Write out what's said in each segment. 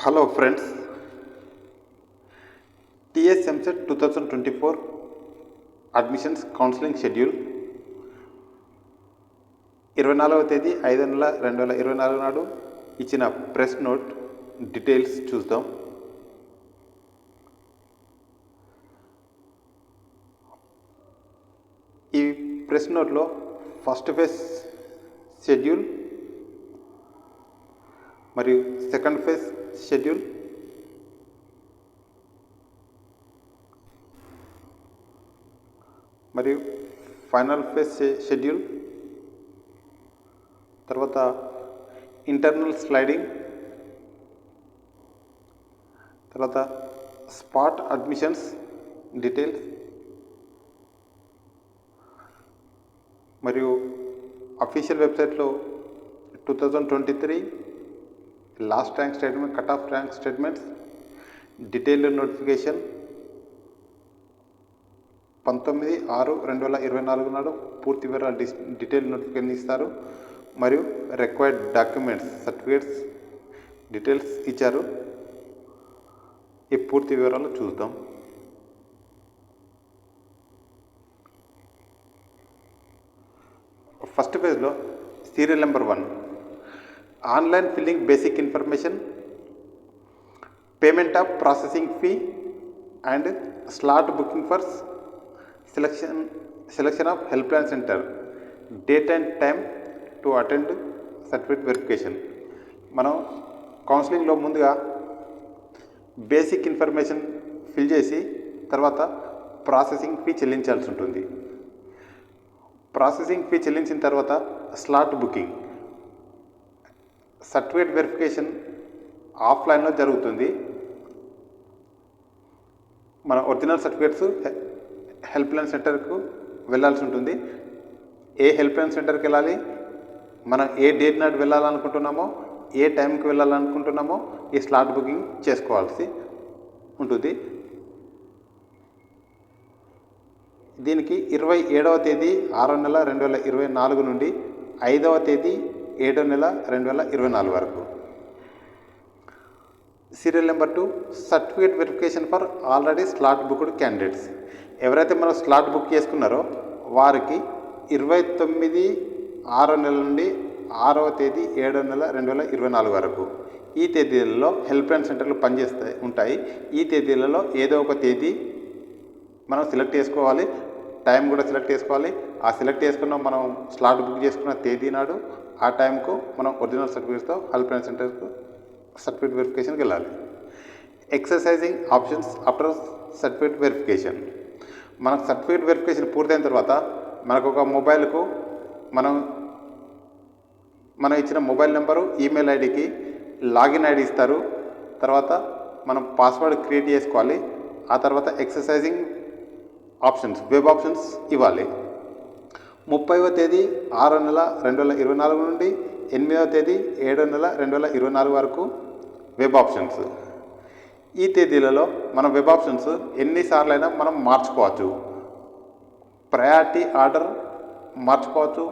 Hello friends, TS EAMCET 2024 admissions counselling schedule 24వ తేదీ 5వ నెల 2024 నాడు ఇచ్చిన ప్రెస్ నోట్ డీటెయిల్స్ చూద్దాం. ఈ ప్రెస్ నోట్లో ఫస్ట్ ఫేజ్ షెడ్యూల్ మరియు సెకండ్ ఫేజ్ షెడ్యూల్, మరియు ఫైనల్ ఫేజ్ షెడ్యూల్, తర్వాత ఇంటర్నల్ స్లైడింగ్, తర్వాత స్పాట్ అడ్మిషన్స్ డీటెయిల్స్, మరియు అఫీషియల్ వెబ్సైట్లో 2023 last rank statement, cut off rank statements, detailed notification 19/6/2024 నాడు పూర్తి వివరాలు డీటెయిల్ నోటిఫికేషన్ ఇస్తారు. మరియు రిక్వైర్డ్ డాక్యుమెంట్స్, సర్టిఫికేట్స్ డీటెయిల్స్ ఇచ్చారు. ఈ పూర్తి వివరాలు చూద్దాం. ఫస్ట్ పేజ్లో serial number 1 online filling basic information, payment of processing fee and slot booking for selection of help line centre, date and time to attend certificate verification. మనం కౌన్సిలింగ్లో ముందుగా basic information fill చేసి తర్వాత ప్రాసెసింగ్ ఫీ చెల్లించాల్సి ఉంటుంది. Processing fee చెల్లించిన తర్వాత slot booking, certificate verification ఆఫ్లైన్లో జరుగుతుంది. మన ఒరిజినల్ సర్టిఫికేట్స్ హెల్ప్ లైన్ సెంటర్కు వెళ్ళాల్సి ఉంటుంది. ఏ హెల్ప్ లైన్ సెంటర్కి వెళ్ళాలి, మనం ఏ డేట్ నాడు వెళ్ళాలనుకుంటున్నామో, ఏ టైంకి వెళ్ళాలనుకుంటున్నామో ఈ స్లాట్ బుకింగ్ చేసుకోవాల్సి ఉంటుంది. దీనికి 27వ తేదీ 6వ నెల 2024 నుండి 5వ తేదీ 7వ నెల 2024 వరకు. Serial number 2 certificate verification for already slot booked candidates. ఎవరైతే మనం స్లాట్ బుక్ చేసుకున్నారో వారికి 29/6వ నెల నుండి 6వ తేదీ 7వ నెల 2024 వరకు ఈ తేదీలలో హెల్ప్ లైన్ సెంటర్లు ఉంటాయి. ఈ తేదీలలో ఏదో ఒక తేదీ మనం సెలెక్ట్ చేసుకోవాలి, టైం కూడా సెలెక్ట్ చేసుకోవాలి. ఆ సెలెక్ట్ చేసుకున్న మనం స్లాట్ బుక్ చేసుకున్న తేదీ నాడు ఆ టైంకు మనం ఒరిజినల్ సర్టిఫికేట్స్తో హెల్ప్ లైన్ సెంటర్కు సర్టిఫికేట్ వెరిఫికేషన్కి వెళ్ళాలి. Exercising options after certificate verification. మనకు సర్టిఫికేట్ వెరిఫికేషన్ పూర్తయిన తర్వాత మనకు ఒక మొబైల్కు మనం ఇచ్చిన మొబైల్ నెంబరు, ఈమెయిల్ ఐడికి లాగిన్ ఐడి ఇస్తారు. తర్వాత మనం పాస్వర్డ్ క్రియేట్ చేసుకోవాలి. ఆ తర్వాత ఎక్సర్సైజింగ్ ఆప్షన్స్, వెబ్ ఆప్షన్స్ ఇవ్వాలి. 30వ తేదీ 6వ నెల 2024 నుండి 8వ తేదీ 7వ నెల 2024 వరకు వెబ్ ఆప్షన్స్. ఈ తేదీలలో మన వెబ్ ఆప్షన్స్ ఎన్నిసార్లైనా మనం మార్చుకోవచ్చు. ప్రయారిటీ ఆర్డర్ మార్చుకోవచ్చు.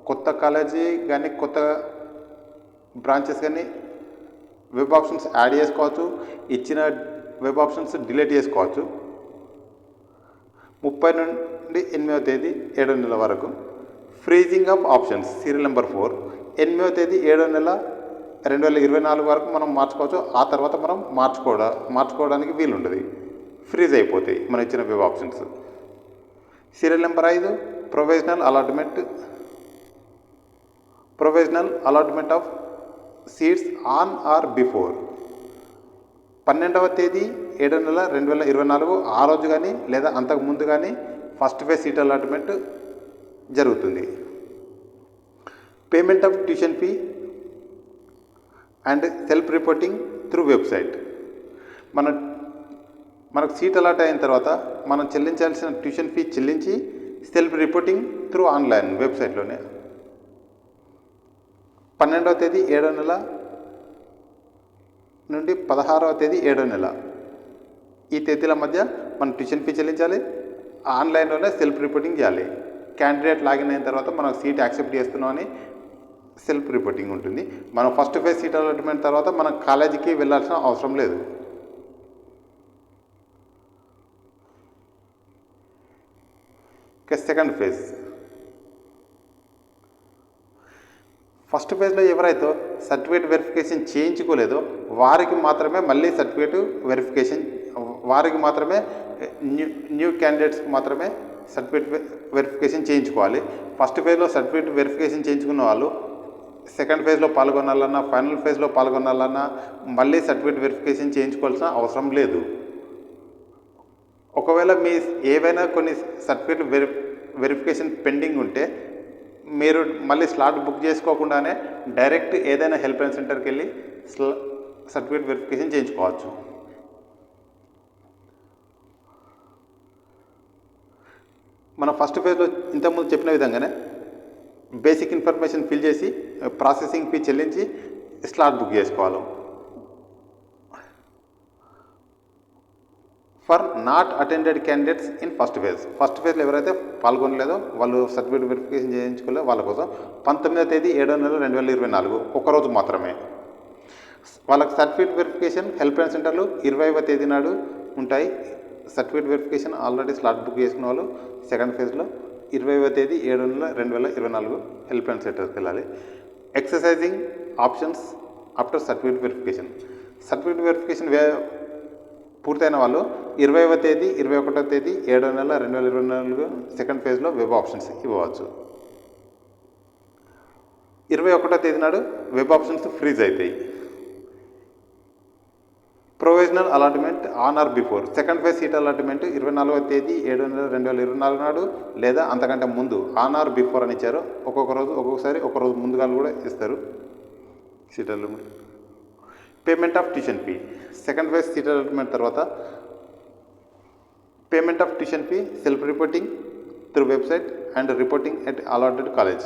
కొత్త కాలేజీ కానీ కొత్త బ్రాంచెస్ కానీ వెబ్ ఆప్షన్స్ యాడ్ చేసుకోవచ్చు. ఇచ్చిన వెబ్ ఆప్షన్స్ డిలీట్ చేసుకోవచ్చు. 30 నుండి 8వ తేదీ 7వ నెల వరకు. Freezing of options serial number 4 8వ తేదీ 7వ నెల 2024 వరకు మనం మార్చుకోవచ్చు. ఆ తర్వాత మనం మార్చుకోవడానికి వీలు ఉంటుంది, ఫ్రీజ్ అయిపోతాయి మనం ఇచ్చిన web options. Serial number 5 provisional allotment of seats on or before 12వ తేదీ 7వ నెల 2024 ఆ రోజు కానీ లేదా అంతకు ముందు కానీ ఫస్ట్ ఫేజ్ సీట్ అలాట్మెంట్ జరుగుతుంది. Payment of tuition fee and self reporting through website. మనకు సీట్ అలాట్ అయిన తర్వాత మనం చెల్లించాల్సిన ట్యూషన్ ఫీ చెల్లించి సెల్ఫ్ రిపోర్టింగ్ త్రూ ఆన్లైన్ వెబ్సైట్లోనే 12వ తేదీ 7వ నెల నుండి 16వ తేదీ 7వ నెల ఈ తేదీల మధ్య మనం ట్యూషన్ ఫీ చెల్లించాలి. ఆన్లైన్లోనే సెల్ఫ్ రిపోర్టింగ్ చేయాలి. క్యాండిడేట్ లాగిన్ అయిన తర్వాత మనం సీట్ యాక్సెప్ట్ చేస్తున్నామని సెల్ఫ్ రిపోర్టింగ్ ఉంటుంది. మనం ఫస్ట్ ఫేజ్ సీట్ అలాట్మెంట్ తర్వాత మనం కాలేజీకి వెళ్ళాల్సిన అవసరం లేదు. Second phase. ఫస్ట్ ఫేజ్లో ఎవరైతే సర్టిఫికేట్ వెరిఫికేషన్ చేయించుకోలేదో వారికి మాత్రమే మళ్ళీ సర్టిఫికేట్ వెరిఫికేషన్, వారికి మాత్రమే న్యూ క్యాండిడేట్స్కి మాత్రమే సర్టిఫికేట్ వెరిఫికేషన్ చేయించుకోవాలి. ఫస్ట్ ఫేజ్లో సర్టిఫికేట్ వెరిఫికేషన్ చేయించుకున్న వాళ్ళు సెకండ్ ఫేజ్లో పాల్గొనాలన్నా, ఫైనల్ ఫేజ్లో పాల్గొనాలన్నా మళ్ళీ సర్టిఫికేట్ వెరిఫికేషన్ చేయించుకోవాల్సిన అవసరం లేదు. ఒకవేళ మీ ఏవైనా కొన్ని సర్టిఫికేట్ వెరిఫికేషన్ పెండింగ్ ఉంటే మీరు మళ్ళీ స్లాట్ బుక్ చేసుకోకుండానే డైరెక్ట్ ఏదైనా హెల్ప్ లైన్ సెంటర్కి వెళ్ళి సర్టిఫికేట్ వెరిఫికేషన్ చేయించుకోవచ్చు. మనం ఫస్ట్ ఫేజ్లో ఇంతకుముందు చెప్పిన విధంగానే బేసిక్ ఇన్ఫర్మేషన్ ఫిల్ చేసి ప్రాసెసింగ్ ఫీ చెల్లించి స్లాట్ బుక్ చేసుకోవాలి. For not attended candidates in first phase. First ఫేజ్లో ఎవరైతే పాల్గొనలేదో వాళ్ళు సర్టిఫికేట్ వెరిఫికేషన్ చేయించుకోలేదో వాళ్ళ కోసం 19వ తేదీ 7వ నెల 2024 ఒకరోజు మాత్రమే వాళ్ళకి సర్టిఫికేట్ వెరిఫికేషన్ హెల్ప్ లైన్ సెంటర్లు 20వ తేదీ నాడు ఉంటాయి. Certificate verification already slot book చేసుకున్న వాళ్ళు సెకండ్ ఫేజ్లో 20వ తేదీ 7వ నెల 2024 హెల్ప్ లైన్ సెంటర్కి వెళ్ళాలి. Exercising options after certificate verification. Certificate verification పూర్తయిన వాళ్ళు 20వ తేదీ 21వ తేదీ 7వ నెల 2024 సెకండ్ ఫేజ్లో వెబ్ ఆప్షన్స్ ఇవ్వవచ్చు. 21వ తేదీ నాడు వెబ్ ఆప్షన్స్ ఫ్రీజ్ అవుతాయి. Provisional allotment on or before. Second phase seat allotment 24వ తేదీ 7వ నెల 2024 నాడు లేదా అంతకంటే ముందు ఆన్ ఆర్ బిఫోర్ అని ఇచ్చారు. ఒక్కొక్క రోజు ఒక్కొక్కసారి ఒక రోజు ముందుగా కూడా ఇస్తారు seat allotment. Payment of tuition fee. Second phase seat allotment తర్వాత payment of tuition fee self reporting through website and reporting at allotted college.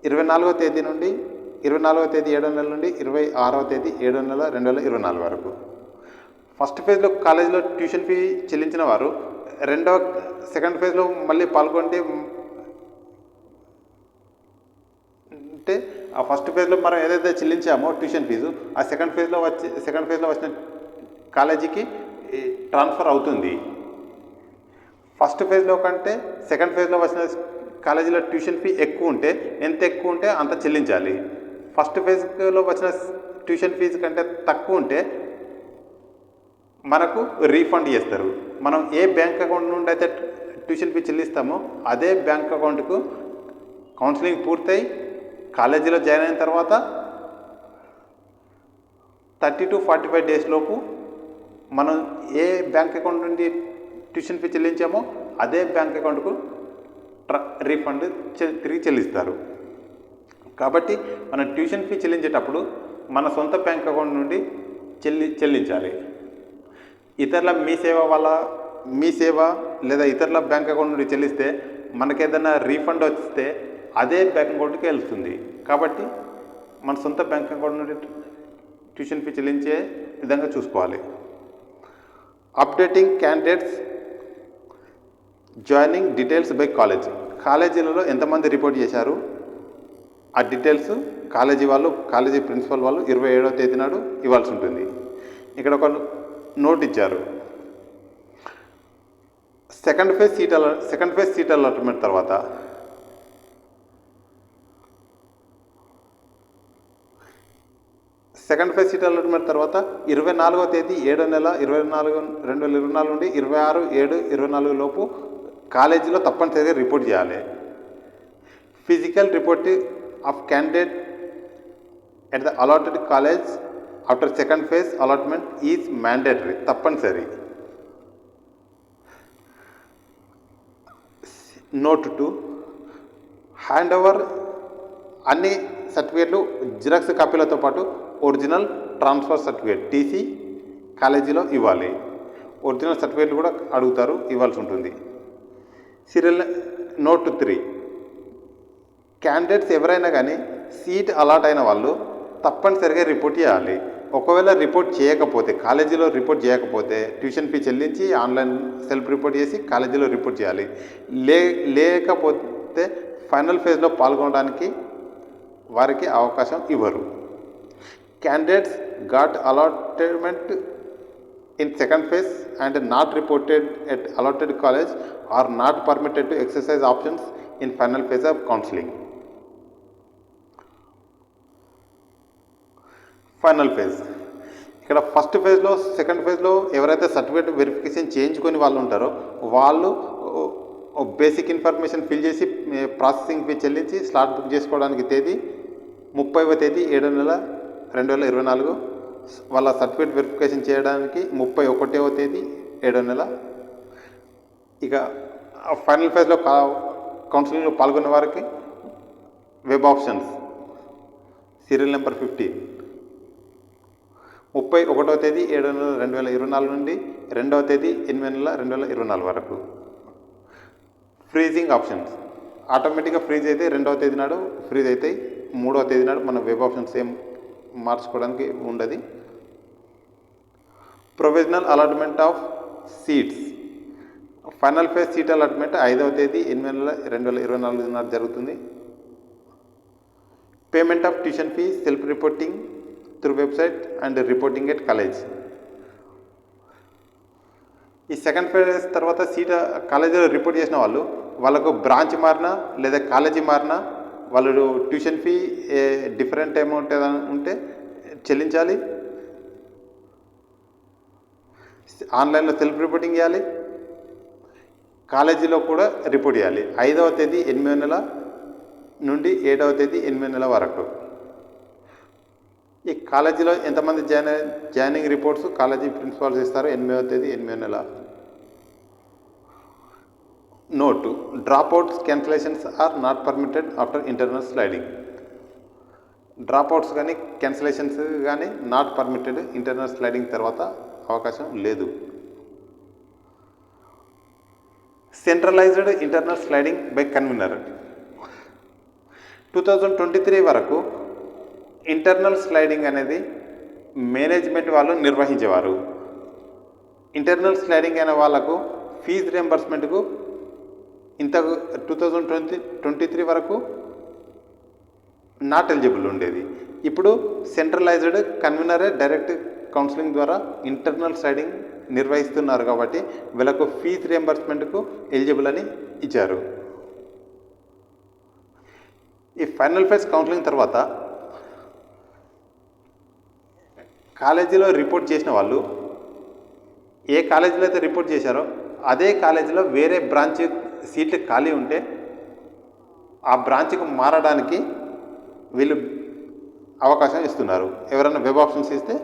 24వ తేదీ నుండి 24వ తేదీ 7వ నెల నుండి 26వ తేదీ 7వ నెల 2024 వరకు. ఫస్ట్ ఫేజ్లో కాలేజీలో ట్యూషన్ ఫీ చెల్లించిన వారు సెకండ్ ఫేజ్లో మళ్ళీ పాల్గొంటే అంటే ఆ ఫస్ట్ ఫేజ్లో మనం ఏదైతే చెల్లించామో ట్యూషన్ ఫీజు ఆ సెకండ్ ఫేజ్లో వచ్చిన కాలేజీకి ట్రాన్స్ఫర్ అవుతుంది. ఫస్ట్ ఫేజ్లో కంటే సెకండ్ ఫేజ్లో వచ్చిన కాలేజీలో ట్యూషన్ ఫీ ఎక్కువ ఉంటే ఎంత ఎక్కువ ఉంటే అంత చెల్లించాలి. ఫస్ట్ ఫేజ్లో వచ్చిన ట్యూషన్ ఫీజు కంటే తక్కువ ఉంటే మనకు రీఫండ్ చేస్తారు. మనం ఏ బ్యాంక్ అకౌంట్ నుండి అయితే ట్యూషన్ ఫీ చెల్లిస్తామో అదే బ్యాంక్ అకౌంట్కు కౌన్సిలింగ్ పూర్తయి కాలేజీలో జాయిన్ అయిన తర్వాత 30 to 45 days లోపు మనం ఏ బ్యాంక్ అకౌంట్ నుండి ట్యూషన్ ఫీ చెల్లించామో అదే బ్యాంక్ అకౌంట్కు రీఫండ్ తిరిగి చెల్లిస్తారు. కాబట్టి మనం ట్యూషన్ ఫీ చెల్లించేటప్పుడు మన సొంత బ్యాంక్ అకౌంట్ నుండి చెల్లించాలి. ఇతరుల మీ సేవ లేదా ఇతరుల బ్యాంక్ అకౌంట్ నుండి చెల్లిస్తే మనకేదైనా రీఫండ్ వస్తే అదే బ్యాంక్ అకౌంట్కి వెళ్తుంది. కాబట్టి మన సొంత బ్యాంక్ అకౌంట్ నుండి ట్యూషన్ ఫీ చెల్లించే విధంగా చూసుకోవాలి. Updating candidates joining details by college. కాలేజీలలో ఎంతమంది రిపోర్ట్ చేశారు ఆ డీటెయిల్స్ కాలేజీ ప్రిన్సిపల్ వాళ్ళు 27వ తేదీ నాడు ఇవ్వాల్సి ఉంటుంది. ఇక్కడ ఒక నోట్ ఇచ్చారు. సెకండ్ ఫేజ్ సీట్ అలాట్మెంట్ తర్వాత సెకండ్ ఫేజ్ సీట్ అలాట్మెంట్ తర్వాత 24వ తేదీ 7వ నెల 2024 నుండి 26/7/24 లోపు కాలేజీలో తప్పనిసరిగా రిపోర్ట్ చేయాలి. Physical report of candidate at the allotted college after second phase allotment is mandatory. తప్పనిసరి. నోట్ 2 హ్యాండ్ ఓవర్ అన్ని సర్టిఫికేట్లు జిరాక్స్ కాపీలతో పాటు ఒరిజినల్ ట్రాన్స్ఫర్ సర్టిఫికేట్ టీసీ కాలేజీలో ఇవ్వాలి. ఒరిజినల్ సర్టిఫికేట్లు కూడా అడుగుతారు, ఇవ్వాల్సి ఉంటుంది. నోట్ 3 క్యాండిడేట్స్ ఎవరైనా కానీ సీట్ అలాట్ అయిన వాళ్ళు తప్పనిసరిగా రిపోర్ట్ చేయాలి. ఒకవేళ రిపోర్ట్ చేయకపోతే కాలేజీలో రిపోర్ట్ చేయకపోతే ట్యూషన్ ఫీ చెల్లించి ఆన్లైన్ సెల్ఫ్ రిపోర్ట్ చేసి కాలేజీలో రిపోర్ట్ చేయాలి. లేకపోతే ఫైనల్ ఫేజ్లో పాల్గొనడానికి వారికి అవకాశం ఇవ్వరు. Candidates got allotment in second phase and not reported at allotted college are not permitted to exercise options in final phase of counseling. Final phase ఇక్కడ ఫస్ట్ ఫేజ్లో సెకండ్ ఫేజ్లో ఎవరైతే సర్టిఫికేట్ వెరిఫికేషన్ చేయించుకొని వాళ్ళు ఉంటారో వాళ్ళు బేసిక్ ఇన్ఫర్మేషన్ ఫిల్ చేసి processing fee చెల్లించి స్లాట్ బుక్ చేసుకోవడానికి తేదీ 30వ తేదీ 7వ నెల 2024. వాళ్ళ సర్టిఫికేట్ వెరిఫికేషన్ చేయడానికి 31వ తేదీ 7వ నెల. ఇక ఫైనల్ ఫేజ్లో కౌన్సిలింగ్లో పాల్గొన్న వారికి వెబ్ ఆప్షన్స్ సీరియల్ నెంబర్ 15 31వ తేదీ 7వ నెల 2024 నుండి 2వ తేదీ 8వ నెల 2024 వరకు. ఫ్రీజింగ్ ఆప్షన్స్ ఆటోమేటిక్గా ఫ్రీజ్ అయితే 2వ తేదీ నాడు ఫ్రీజ్ అవుతాయి. 3వ తేదీ నాడు మన వెబ్ ఆప్షన్స్ ఏం మార్చుకోవడానికి ఉండదు. Provisional allotment of seats final phase seat allotment 5వ తేదీ 8వ నెల 2024 నాడు జరుగుతుంది. Payment of tuition fee self reporting through website and reporting at college. ఈ సెకండ్ ఫేజ్ తర్వాత సీట్ కాలేజీలో రిపోర్ట్ చేసిన వాళ్ళకు బ్రాంచ్ మారినా లేదా కాలేజీ మారినా వాళ్ళు ట్యూషన్ ఫీ డిఫరెంట్ అమౌంట్ ఏదైనా ఉంటే చెల్లించాలి. ఆన్లైన్లో సెల్ఫ్ రిపోర్టింగ్ చేయాలి. కాలేజీలో కూడా రిపోర్ట్ చేయాలి. 5వ తేదీ 8వ నెల నుండి 7వ తేదీ 8వ నెల వరకు. ఈ కాలేజీలో ఎంతమంది జాయినింగ్ రిపోర్ట్స్ కాలేజీ ప్రిన్సిపాల్స్ ఇస్తారు 8వ తేదీ 8వ నెల. Note dropouts cancellations are not permitted after internal sliding. Dropouts కానీ క్యాన్సిలేషన్స్ కానీ నాట్ పర్మిటెడ్ ఇంటర్నల్ స్లైడింగ్ తర్వాత అవకాశం లేదు. Centralised internal sliding by convener 2023 వరకు ఇంటర్నల్ స్లైడింగ్ అనేది మేనేజ్మెంట్ వాళ్ళు నిర్వహించేవారు. ఇంటర్నల్ స్లైడింగ్ అయిన వాళ్ళకు ఫీజు రియంబర్స్మెంట్కు ఇంత 2023 వరకు నాట్ ఎలిజిబుల్ ఉండేది. ఇప్పుడు సెంట్రలైజ్డ్ కన్వీనరే డైరెక్ట్ కౌన్సిలింగ్ ద్వారా ఇంటర్నల్ స్లైడింగ్ నిర్వహిస్తున్నారు కాబట్టి వీళ్ళకు ఫీజు రియంబర్స్మెంట్కు ఎలిజిబుల్ అని ఇచ్చారు. ఈ ఫైనల్ ఫేజ్ కౌన్సిలింగ్ తర్వాత కాలేజీలో రిపోర్ట్ చేసిన వాళ్ళు ఏ కాలేజీలో అయితే రిపోర్ట్ చేశారో అదే కాలేజీలో వేరే బ్రాంచ్ సీట్లు ఖాళీ ఉంటే ఆ బ్రాంచ్కి మారడానికి వీళ్ళు అవకాశం ఇస్తున్నారు. ఎవరైనా వెబ్ ఆప్షన్స్ ఇస్తే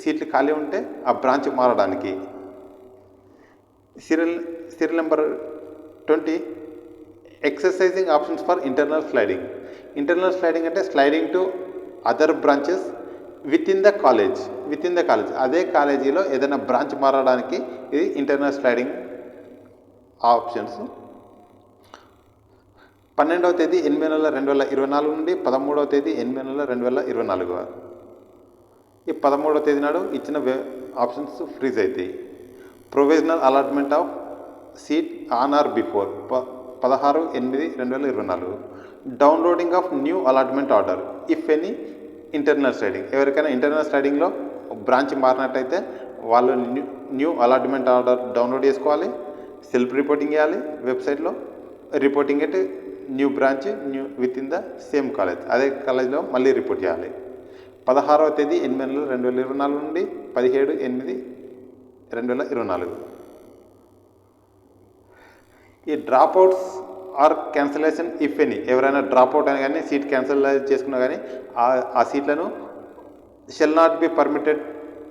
సీట్లు ఖాళీ ఉంటే ఆ బ్రాంచ్ మారడానికి. Serial number 20 exercising options for internal sliding. Internal sliding అంటే sliding to other branches within the college అదే కాలేజీలో ఏదైనా బ్రాంచ్ మారడానికి ఇది ఇంటర్నల్ స్లైడింగ్ ఆప్షన్స్. 12వ తేదీ 8వ నెల 2024 నుండి 13వ తేదీ 8వ నెల 2024. ఈ 13వ తేదీ నాడు ఇచ్చిన ఆప్షన్స్ ఫ్రీజ్ అవుతాయి. Provisional allotment of seat on or before 16/8/2024. Downloading of new allotment order if any internal sliding. ఎవరికైనా ఇంటర్నల్ స్లైడింగ్లో బ్రాంచ్ మారినట్టయితే వాళ్ళు న్యూ అలాట్మెంట్ ఆర్డర్ డౌన్లోడ్ చేసుకోవాలి. సెల్ఫ్ రిపోర్టింగ్ చేయాలి వెబ్సైట్లో. Reporting at new branch with in the same college అదే కాలేజ్లో మళ్ళీ report చేయాలి. 16వ తేదీ 8వ నెల 2024 నుండి 17/8/2024. ఈ dropouts or cancellation if any. ఎవరైనా డ్రాప్అవుట్ అని కానీ సీట్ క్యాన్సిల్ చేసుకున్నా కానీ ఆ సీట్లను shall not be permitted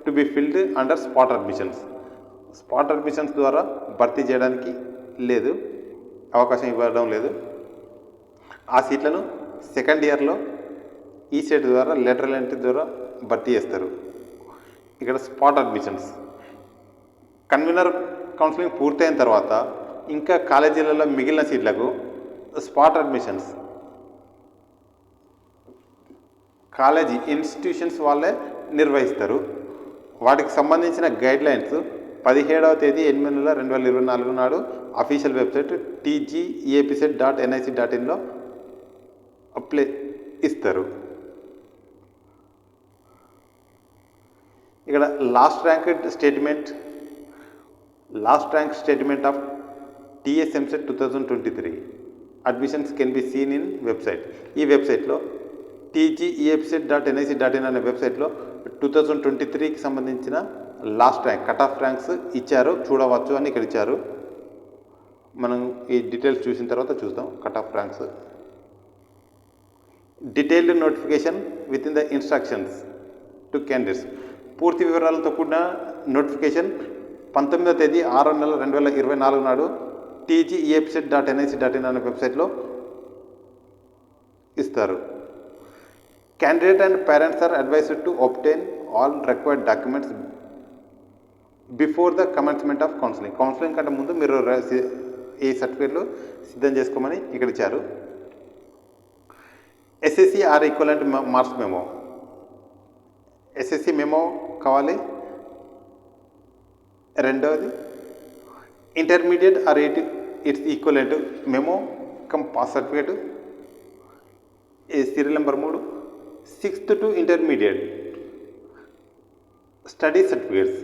to be filled under spot admissions. Spot admissions ద్వారా భర్తీ చేయడానికి లేదు, అవకాశం ఇవ్వడం లేదు. ఆ సీట్లను సెకండ్ ఇయర్లో ఈ సెట్ ద్వారా లెటరల్ ఎంట్రీ ద్వారా భర్తీ చేస్తారు. ఇక్కడ స్పాట్ అడ్మిషన్స్ కన్వీనర్ కౌన్సిలింగ్ పూర్తయిన తర్వాత ఇంకా కాలేజీలలో మిగిలిన సీట్లకు స్పాట్ అడ్మిషన్స్ కాలేజీ ఇన్స్టిట్యూషన్స్ వాళ్ళే నిర్వహిస్తారు. వాటికి సంబంధించిన గైడ్లైన్స్ 17వ తేదీ 8వ నెల 2024 నాడు అఫీషియల్ వెబ్సైట్ tgeapset.nic.inలో ఇస్తారు. ఇక్కడ last rank statement of TSMCET 2023 admissions can be seen in website. ఈ వెబ్సైట్లో tgefset.nic.in అనే వెబ్సైట్లో 2023కి సంబంధించిన last rank cut off ranks ఇచ్చారు, చూడవచ్చు అని ఇక్కడ ఇచ్చారు. మనం ఈ డీటెయిల్స్ చూసిన తర్వాత చూద్దాం. Cut off ranks detailed notification with in the instructions to candidates. పూర్తి వివరాలతో కూడిన నోటిఫికేషన్ 19వ తేదీ 6వ నెల 2024 నాడు tgefset.nic.in అనే వెబ్సైట్లో ఇస్తారు. Candidate and parents are advised to obtain all required documents before the commencement of counselling కంటే ముందు మీరు ఈ సర్టిఫికేట్లు సిద్ధం చేసుకోమని ఇక్కడ ఇచ్చారు. SSC or equivalent marks memo, SSC memo కావాలి. రెండవది intermediate or its equivalent memo cum pass certificate. Serial number 3 6th to intermediate study certificates.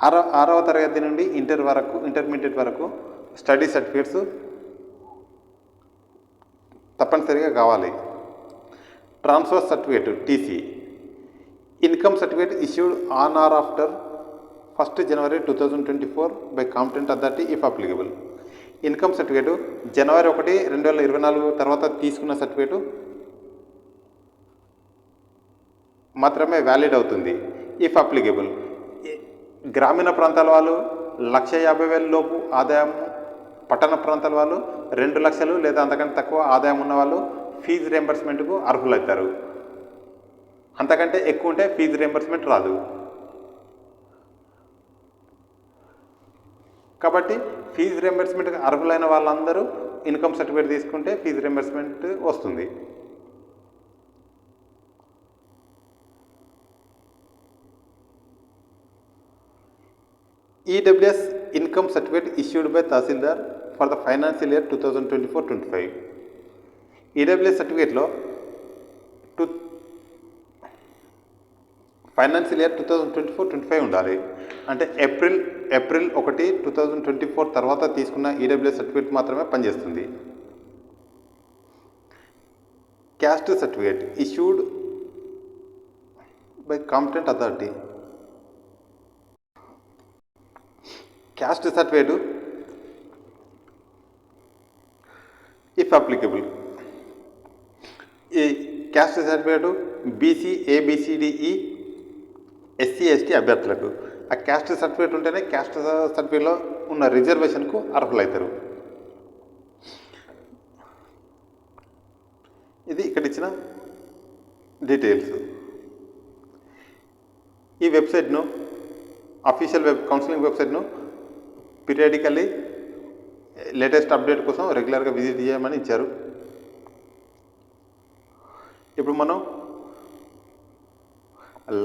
6వ తరగతి నుండి ఇంటర్మీడియట్ వరకు స్టడీ సర్టిఫికేట్స్ తప్పనిసరిగా కావాలి. Transfer certificate TC, income certificate issued on or after 1st January 2024 by competent authority if applicable. Income certificate January 1, 2024 తర్వాత తీసుకున్న certificate మాత్రమే valid అవుతుంది ఇఫ్ అప్లికబుల్. గ్రామీణ ప్రాంతాల వాళ్ళు 1,50,000 లోపు ఆదాయం, పట్టణ ప్రాంతాల వాళ్ళు 2 లక్షలు లేదా అంతకంటే తక్కువ ఆదాయం ఉన్న వాళ్ళు ఫీజు రియంబర్స్మెంట్కు అర్హులవుతారు. అంతకంటే ఎక్కువ ఉంటే ఫీజు రియంబర్స్మెంట్ రాదు. కాబట్టి ఫీజు రియంబర్స్మెంట్కి అర్హులైన వాళ్ళందరూ ఇన్కమ్ సర్టిఫికేట్ తీసుకుంటే ఫీజు రియంబర్స్మెంట్ వస్తుంది. EWS income certificate issued by tahsildar for the financial year 2024-25. EWS సర్టిఫికేట్లో ఫైనాన్షియల్ ఇయర్ 2024-25 ఉండాలి. అంటే ఏప్రిల్ 1, 2024 తర్వాత తీసుకున్న EWS సర్టిఫికేట్ మాత్రమే పనిచేస్తుంది. Caste certificate issued by competent authority. Caste certificate if applicable. ఈ caste certificate BC, ABCDE, SC, ST అభ్యర్థులకు. ఆ క్యాస్ట్ సర్టిఫికేట్ ఉంటేనే క్యాస్ట్ సర్టిఫికేట్లో ఉన్న రిజర్వేషన్కు అర్హులవుతారు. ఇది ఇక్కడ ఇచ్చిన డీటెయిల్స్. ఈ వెబ్సైట్ను అఫీషియల్ కౌన్సిలింగ్ వెబ్సైట్ను పీరియాడికల్లీ లేటెస్ట్ అప్డేట్ కోసం రెగ్యులర్గా విజిట్ చేయమని ఇచ్చారు. ఇప్పుడు మనం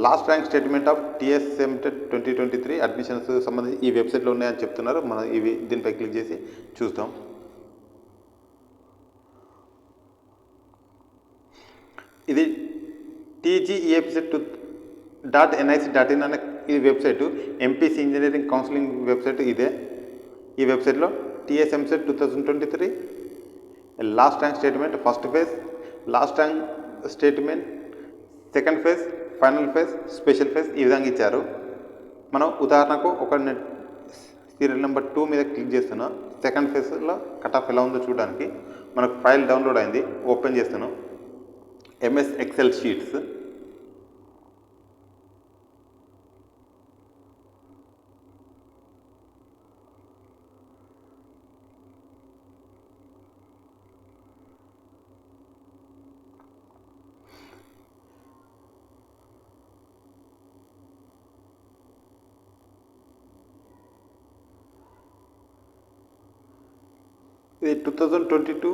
last rank statement of TSMCET 2023 admissions సంబంధించి ఈ వెబ్సైట్లో ఉన్నాయని చెప్తున్నారు. మనం దీనిపై క్లిక్ చేసి చూస్తాం. ఇది tgefset.nic.in అనే ఈ website MPC engineering counselling website ఇదే. ఈ వెబ్సైట్లో TSMCET 2023 last rank statement, first phase, last rank statement, second phase, final phase, special phase ఈ విధంగా ఇచ్చారు. మనం ఉదాహరణకు ఒక సీరియల్ నెంబర్ 2 మీద క్లిక్ చేస్తున్నాం. సెకండ్ ఫేజ్లో కట్ ఆఫ్ ఎలా ఉందో చూడడానికి మనకు ఫైల్ డౌన్లోడ్ అయింది. ఓపెన్ చేస్తున్నాం. MS Excel షీట్స్. ఇది 2022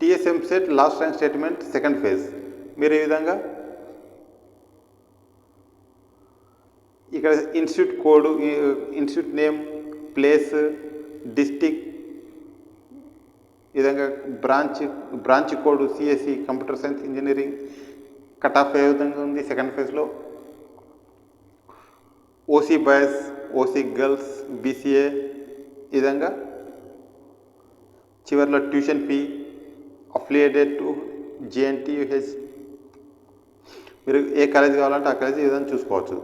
TSMCET last rank statement second phase. మీరు ఈ విధంగా ఇక్కడ institute code, institute name, place, district, ఈ విధంగా branch code CSC computer science engineering cut off ఏ విధంగా ఉంది సెకండ్ ఫేజ్లో. OC boys, OC girls, BCA ఈ విధంగా చివరిలో tuition fee affiliated to JNTUH. మీరు ఏ కాలేజ్ కావాలంటే ఆ కాలేజ్ ఈ విధంగా చూసుకోవచ్చు.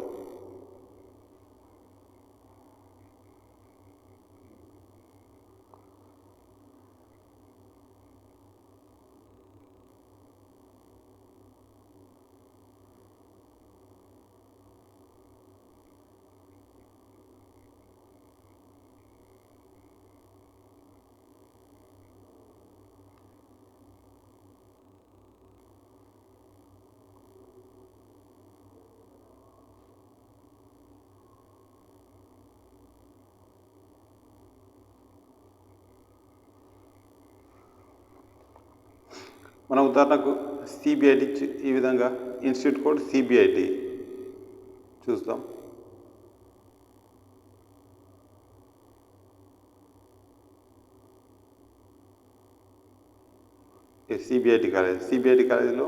మన ఉదాహరణకు సిబిఐటి ఈ విధంగా ఇన్స్టిట్యూట్ కోడ్ సిబిఐటి చూస్తాం. సిబిఐటి కాలేజీలో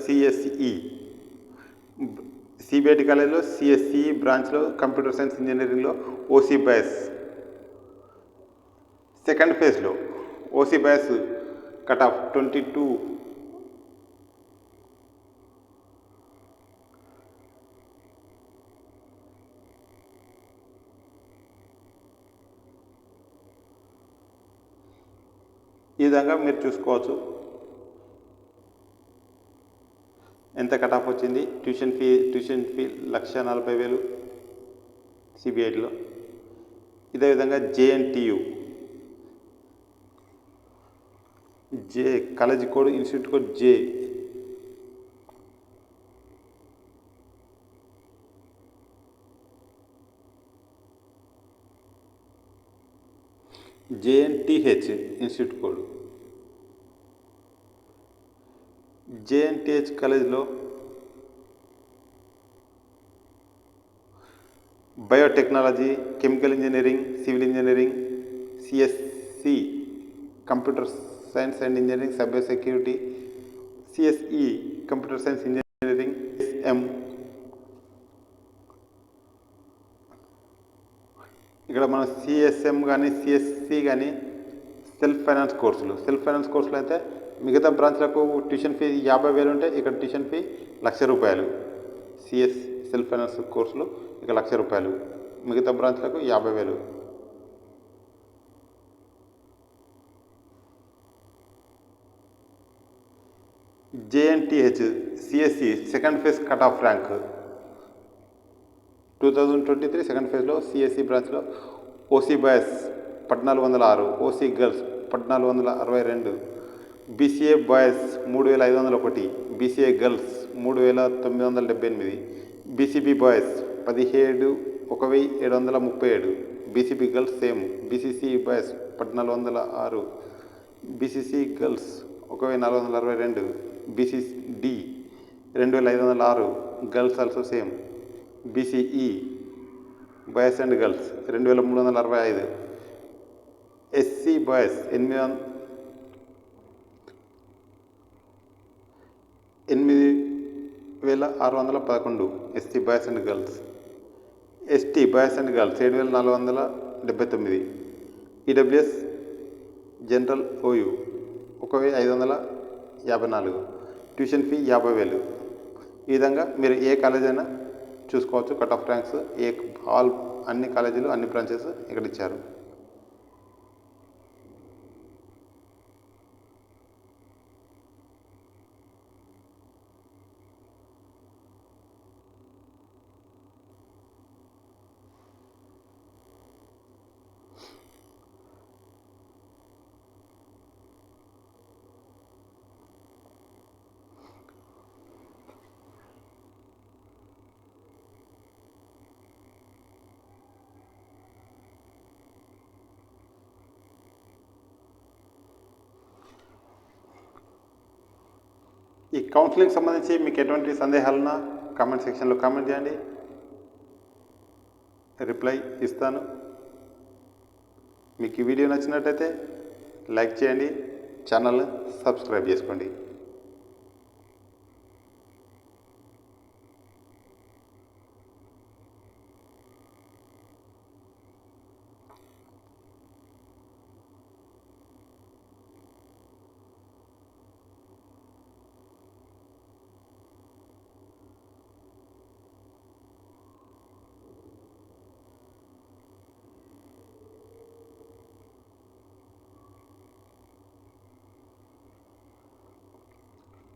సిఎస్ఈ, సిబిఐటి కాలేజీలో సిఎస్ఈ బ్రాంచ్లో కంప్యూటర్ సైన్స్ ఇంజనీరింగ్లో ఓసీ బాయ్స్ సెకండ్ ఫేజ్లో ఓసీ బాయ్స్ కట్ ఆఫ్ 22. ఈ విధంగా మీరు చూసుకోవచ్చు ఎంత కట్ ఆఫ్ వచ్చింది. ట్యూషన్ ఫీ 1,40,000 సిబిఐటిలో. ఇదే విధంగా JNTU college code institute code JNTH institute code. JNTH కాలేజ్లో biotechnology, chemical engineering, civil engineering, CSC computer science and engineering, cyber security, CSE computer science engineering, SM. ఇక్కడ మన సిఎస్ఎం కానీ CSC కానీ self finance కోర్సులు అయితే మిగతా బ్రాంచ్లకు ట్యూషన్ ఫీ 50,000 ఉంటే ఇక్కడ ట్యూషన్ ఫీ ₹1,00,000. సెల్ఫ్ ఫైనాన్స్ కోర్సులు ఇక ₹1,00,000, మిగతా బ్రాంచ్లకు 50,000. JNTH CSE second phase cut off rank 2023 second ఫేజ్లో సిఎస్సి బ్రాంచ్లో OC boys 1,406, OC girls 1,462, BCA boys 3,501, BCA girls 3,978, BCB boys 1,737, BCB girls same, BCC boys 1,406, BCC girls 1,462, BCD 2,506, girls also same, BCE boys and girls 2,365, SC boys 8,611, SC boys and girls, ST boys and girls 7,479, EWS general OU 1,554, tuition fee 50,000. ఈ విధంగా మీరు ఏ college అయినా చూసుకోవచ్చు. Cut off ranks అన్ని కాలేజీలు అన్ని branches ఇక్కడ ఇచ్చారు. ఈ కౌన్సిలింగ్ సంబంధించి మీకు ఎటువంటి సందేహాలున్నా కామెంట్ సెక్షన్లో కామెంట్ చేయండి. రిప్లై ఇస్తాను. మీకు ఈ వీడియో నచ్చినట్టయితే లైక్ చేయండి, ఛానల్ సబ్స్క్రైబ్ చేసుకోండి.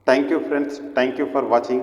Thank you friends, thank you for watching.